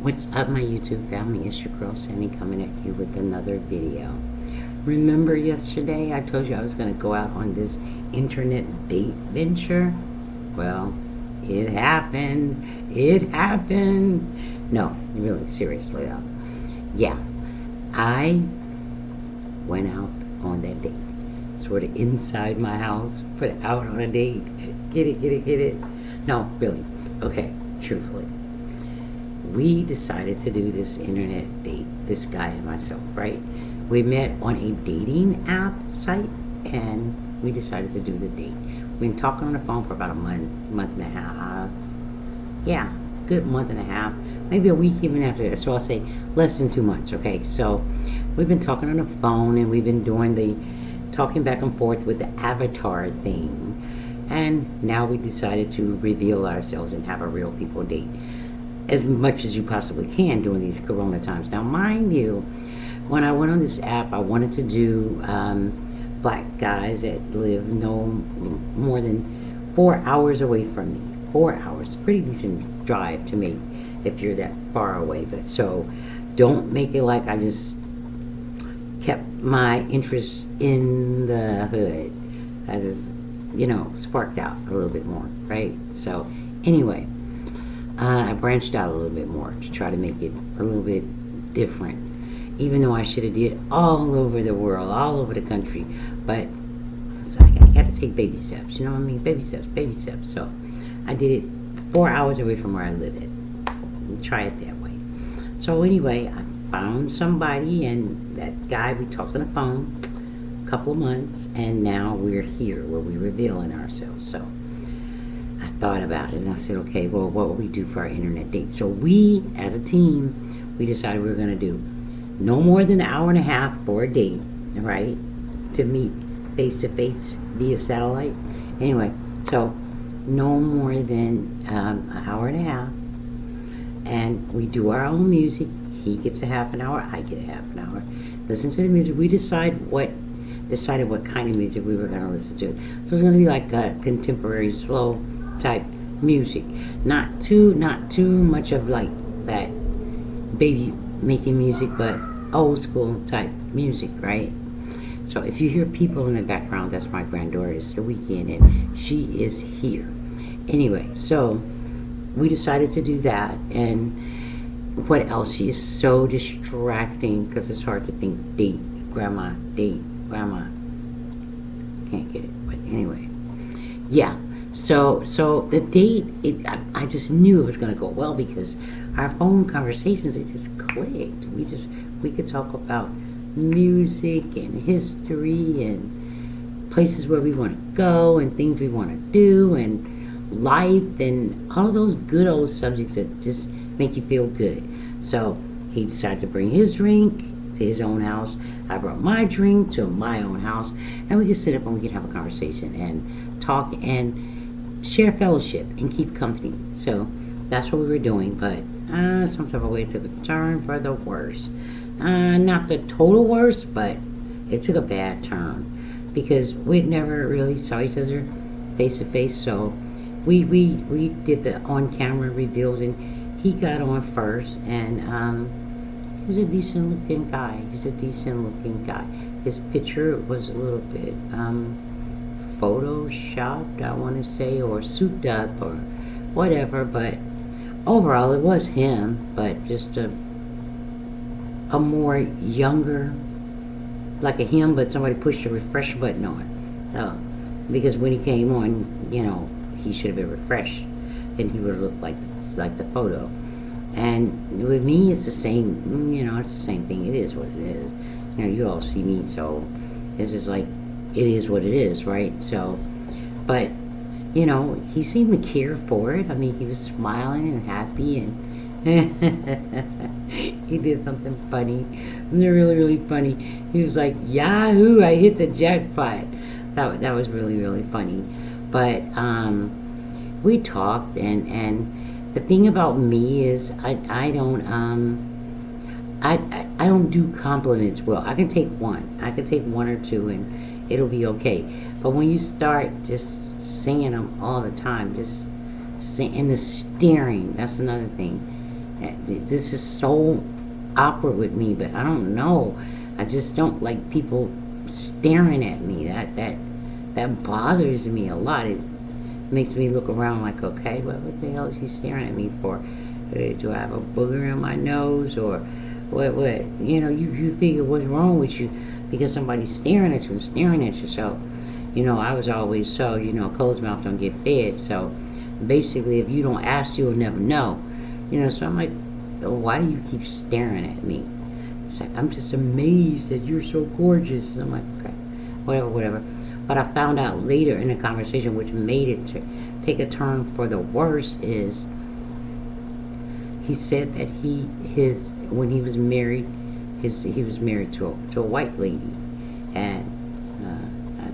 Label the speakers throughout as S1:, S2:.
S1: What's up, my YouTube family? It's your girl Sandy coming at you with another video. Remember yesterday I told you I was going to go out on this internet date venture? Well, it happened. It happened. No, really, seriously though. Yeah, I went out on that date. Sort of inside my house, put out on a date. Get it, get it, get it. No, really. Okay, truthfully. We decided to do this internet date, this guy and myself, right? We met on a dating app site, and we decided to do the date. We've been talking on the phone for about a month and a half. Yeah, good month and a half, maybe a week even after that. So I'll say less than 2 months, okay? So we've been talking on the phone, and we've been doing the talking back and forth with the avatar thing. And now we decided to reveal ourselves and have a real people date as much as you possibly can during these corona times. Now, mind you, when I went on this app, I wanted to do black guys that live no more than 4 hours away from me. 4 hours, pretty decent drive to make if you're that far away. But so don't make it like I just kept my interest in the hood. I just, sparked out a little bit more, right? So anyway, I branched out a little bit more to try to make it a little bit different, even though I should have did all over the world, all over the country. But so I got to take baby steps, you know what I mean? Baby steps, baby steps. So I did it 4 hours away from where I live at. Try it that way. So anyway, I found somebody, and that guy, we talked on the phone a couple of months, and now we're here where we're revealing ourselves. So I thought about it, and I said, okay, well, what will we do for our internet date? So we, as a team, we decided we were going to do no more than an hour and a half for a date, right, to meet face-to-face via satellite. Anyway, so no more than an hour and a half, and we do our own music. He gets a half an hour, I get a half an hour. Listen to the music. We decided what kind of music we were going to listen to. So it's going to be like a contemporary, slow type music, not too much of like that baby making music, but old school type music, right? So if you hear people in the background, that's my granddaughter. It's the weekend, and she is here. Anyway, so we decided to do that. And what else? She is so distracting because it's hard to think. Date grandma, can't get it. But anyway, yeah. So the date, I just knew it was going to go well because our phone conversations, it just clicked. We could talk about music and history and places where we want to go and things we want to do and life and all of those good old subjects that just make you feel good. So he decided to bring his drink to his own house. I brought my drink to my own house, and we could sit up and we could have a conversation and talk and share fellowship and keep company. So that's what we were doing, but some type of way it took a turn for the worse. Not the total worst, but it took a bad turn because we'd never really saw each other face to face. So we did the on-camera reveals, and he got on first, and he's a decent looking guy. His picture was a little bit photoshopped, I want to say, or souped up or whatever, but overall it was him, but just a more younger, like a him, but somebody pushed a refresh button on it. So, because when he came on, he should have been refreshed, and he would have looked like the photo. And with me, it's the same, it's the same thing. It is what it is. You all see me, so it's just like, it is what it is, right? So, but, he seemed to care for it. I mean, he was smiling and happy, and he did something funny. Really, really funny. He was like, Yahoo, I hit the jackpot. That was really, really funny. But we talked, and the thing about me is I don't do compliments well. I can take one or two, and it'll be okay. But when you start just saying them all the time, just saying, and the staring, that's another thing. This is so awkward with me, but I don't know. I just don't like people staring at me. That bothers me a lot. It makes me look around like, okay, well, what the hell is he staring at me for? Do I have a booger in my nose, or what? You know, you figure what's wrong with you because somebody's staring at you and staring at you. So, you know, I was always so, you know, closed mouth don't get fed. So, basically, if you don't ask, you'll never know. You know, so I'm like, oh, why do you keep staring at me? It's like, I'm just amazed that you're so gorgeous. And I'm like, okay, whatever. But I found out later in the conversation, which made it to take a turn for the worse, is he said that when he was married, he was married to a white lady, and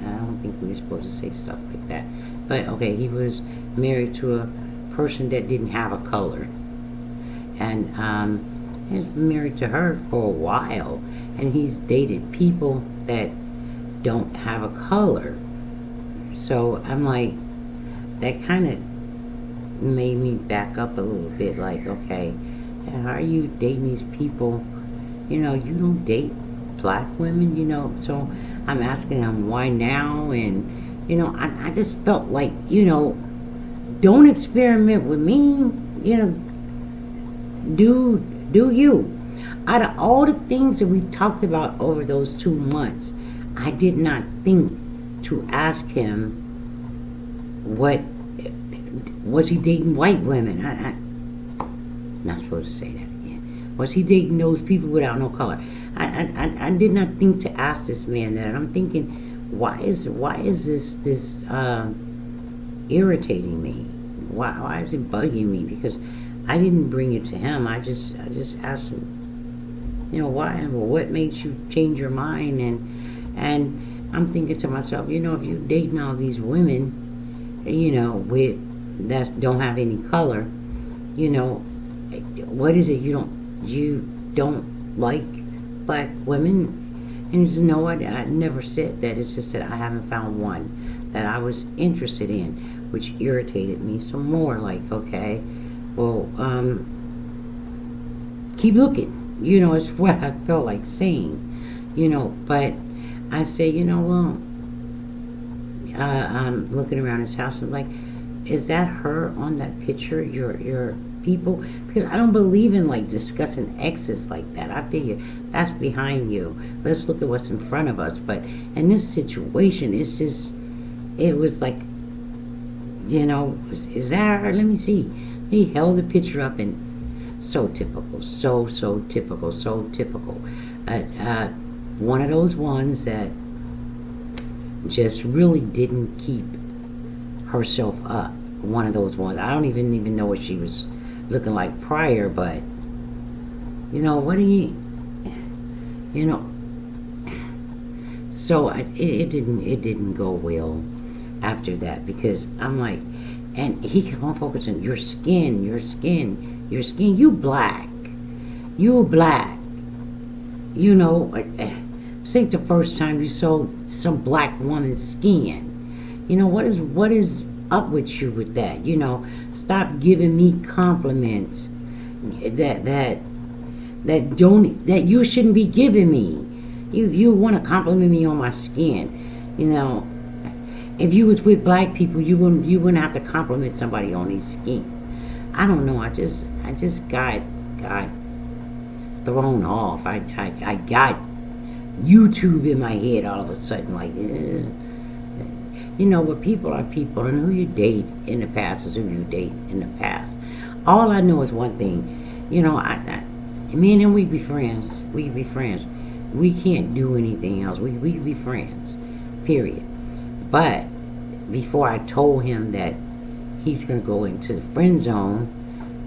S1: I don't think we were supposed to say stuff like that. But okay, he was married to a person that didn't have a color, and he's married to her for a while, and he's dated people that don't have a color. So I'm like, that kind of made me back up a little bit, like, okay, how are you dating these people? You know, you don't date black women, you know. So I'm asking him why now, and you know, I just felt like, you know, don't experiment with me, you know, do you. Out of all the things that we talked about over those 2 months, I did not think to ask him what was he dating white women. I'm not supposed to say that again. Was he dating those people without no color? I did not think to ask this man that. I'm thinking, why is this irritating me? Why is it bugging me? Because I didn't bring it to him. I just asked him, you know, why? Well, what made you change your mind? And I'm thinking to myself, you know, if you're dating all these women, you know, that don't have any color, you know, what is it you don't like black women? And he said, no, I never said that. It's just that I haven't found one that I was interested in, which irritated me some more. Like, okay, well, keep looking. You know, it's what I felt like saying. You know, but I say, you know, well, I'm looking around his house and like, is that her on that picture? Your people? Because I don't believe in like discussing exes like that. I figure that's behind you. Let's look at what's in front of us. But in this situation, it's just, it was like, you know, is that her? Let me see. He held the picture up, and so typical, so typical, so typical. One of those ones that just really didn't keep herself up. One of those ones. I don't even know what she was looking like prior, but you know, what do you know, so it didn't go well after that, because I'm like, and he kept on focusing, your skin, you black, you know, this ain't the first time you saw some black woman's skin. You know, what is up with you with that? You know, stop giving me compliments that you shouldn't be giving me. You want to compliment me on my skin. You know, if you was with black people, you wouldn't have to compliment somebody on their skin. I don't know. I just got thrown off. I got YouTube in my head all of a sudden, like, you know, but people are people, and who you date in the past is who you date in the past. All I know is one thing, you know, me and him, we be friends. We be friends. We can't do anything else. We be friends, period. But before I told him that he's gonna go into the friend zone,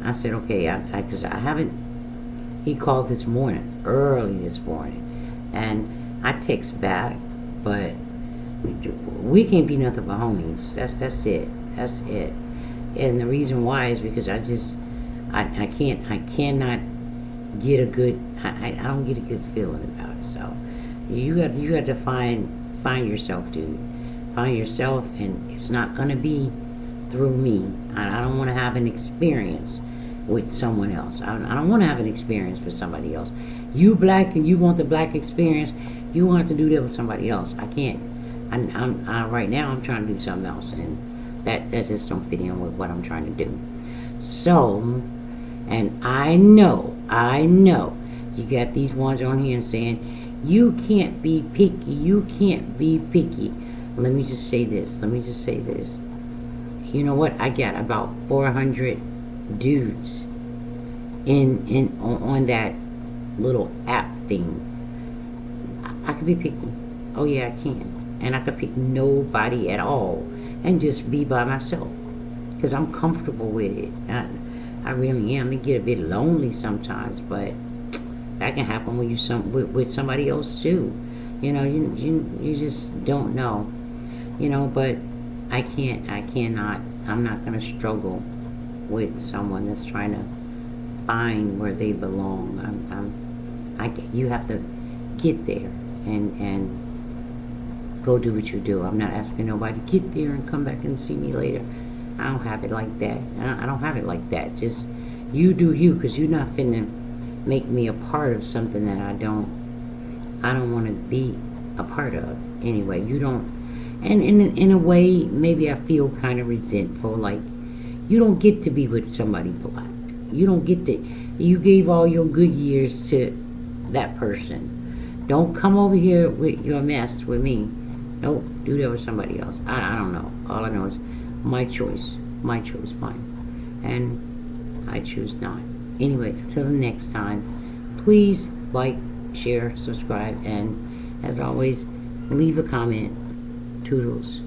S1: I said, okay, because I haven't. He called this morning, early this morning, and I text back, but we can't be nothing but homies. That's it. That's it. And the reason why is because I cannot get a good. I don't get a good feeling about it. So you have to find yourself, dude. Find yourself, and it's not gonna be through me. I don't want to have an experience with someone else. I don't want to have an experience with somebody else. You black and you want the black experience, you want to do that with somebody else. I can't. Right now I'm trying to do something else, and that just don't fit in with what I'm trying to do. So, and I know you got these ones on here saying you can't be picky, you can't be picky. Let me just say this. You know what? I got about 400 dudes on that little app thing. I could be picky. Oh yeah, I can. And I could pick nobody at all and just be by myself, because I'm comfortable with it. I really am. It get a bit lonely sometimes, but that can happen when you with somebody else too. You know, you just don't know. You know, but I'm not gonna struggle with someone that's trying to find where they belong. You have to get there and go do what you do. I'm not asking nobody to get there and come back and see me later. I don't have it like that. I don't have it like that. Just you do you, because you're not finna make me a part of something that I don't want to be a part of. Anyway, you don't. And in a way, maybe I feel kind of resentful. Like, you don't get to be with somebody black. You don't get to. You gave all your good years to that person. Don't come over here with your mess with me. Nope, do that with somebody else. I don't know. All I know is my choice, mine. And I choose not. Anyway, till the next time, please like, share, subscribe, and as always, leave a comment. Toodles.